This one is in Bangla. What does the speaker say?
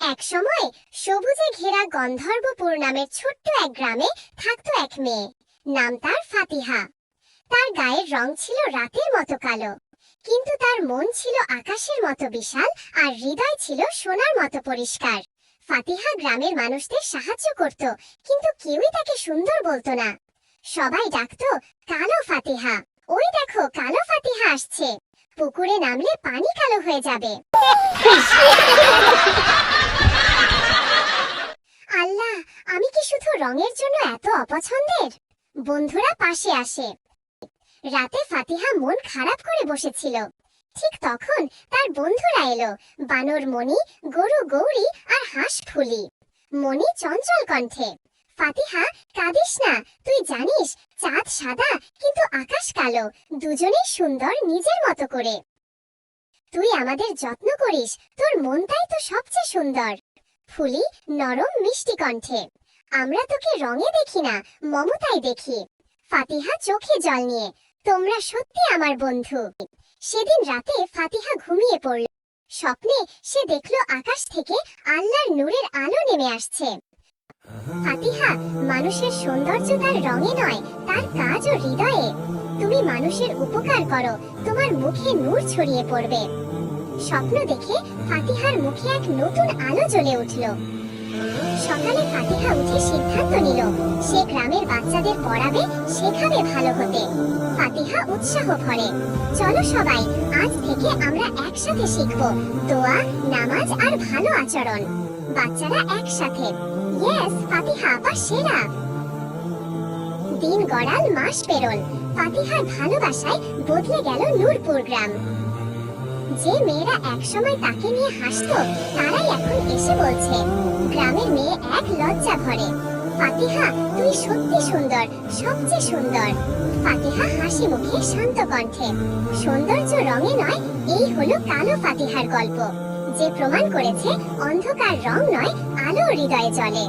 এক সময় সবুজে ঘেরা গন্ধর্বপুর নামের ছোট্ট এক গ্রামে থাকতো এক মেয়ে। নাম তার ফাতিহা। তার গায়ের রং ছিল রাতের মতো কালো, কিন্তু তার মন ছিল আকাশের মতো বিশাল, আর হৃদয় ছিল সোনার মতো পরিষ্কার। ফাতিহা গ্রামের মানুষদের সাহায্য করত, কিন্তু কেউই তাকে সুন্দর বলতো না। সবাই ডাকতো কালো ফাতিহা। ওই দেখো, কালো ফাতিহা আসছে, পুকুরে নামলে পানি কালো হয়ে যাবে। আল্লাহ, আমি কি শুধু রঙের জন্য এত অপছন্দের? বন্ধুরা পাশে আসে। রাতে ফাতিহা মন খারাপ করে বসেছিল। ঠিক তখন তার বন্ধুরা এলো, বানর মণি, গরু গৌরী আর হাঁস ফুলি। মণি চঞ্চল কণ্ঠে, ফাতিহা কাঁদিস না, তুই জানিস চাঁদ সাদা কিন্তু আকাশ কালো, দুজনেই সুন্দর নিজের মতো করে। তুই আমাদের যত্ন করিস, তোর মনটাই তো সবচেয়ে সুন্দর। ফুলি নরম মিষ্টি কণ্ঠে, আমরা তোকে রঙে দেখি না, মমতায় দেখি। ফাতিহা চোখে জল নিয়ে, তোমরা সত্যি আমার বন্ধু। সেদিন রাতে ফাতিহা ঘুমিয়ে পড়ল। স্বপ্নে সে দেখল আকাশ থেকে আল্লাহর নূরের আলো নেমে আসছে। ফাতিহা, মানুষের সৌন্দর্য তার রঙে নয়, তার কাজ ও হৃদয়ে। তুমি মানুষের উপকার করো, তোমার মুখে নূর ছড়িয়ে পড়বে। স্বপ্ন দেখে ফাতিহার মুখে এক নতুন আলো জ্বলে উঠল। সকালে ফাতিহা উঠে সিদ্ধান্ত নিল, সে গ্রামের বাচ্চাদের পড়াবে, শেখাবে ভালো হতে। ফাতিহা উৎসাহ ভরে, চলো সবাই, আজ থেকে আমরা একসাথে শিখব দোয়া, নামাজ আর ভালো আচরণ। বাচ্চারা একসাথে, ইয়েস, ফাতিহা আপা সেরা। দিন গড়াল, মাস পেরোল, ফাতিহার ভালোবাসায় বদলে গেল নূরপুর গ্রাম। যে মেয়েরা একসময় তাকে নিয়ে হাসতো, তারাই এখন এসে বলছে গ্রামের মেয়ে এক লজ্জা ভরে, ফাতিহা তুই সত্যি সুন্দর, সবচেয়ে সুন্দর। ফাতিহা হাসি মুখে শান্ত কণ্ঠে, সৌন্দর্য রঙে নয়, এই হলো কালো ফাতিহার গল্প, যে প্রমাণ করেছে অন্ধকার রং নয়, আলো হৃদয়ে জ্বলে।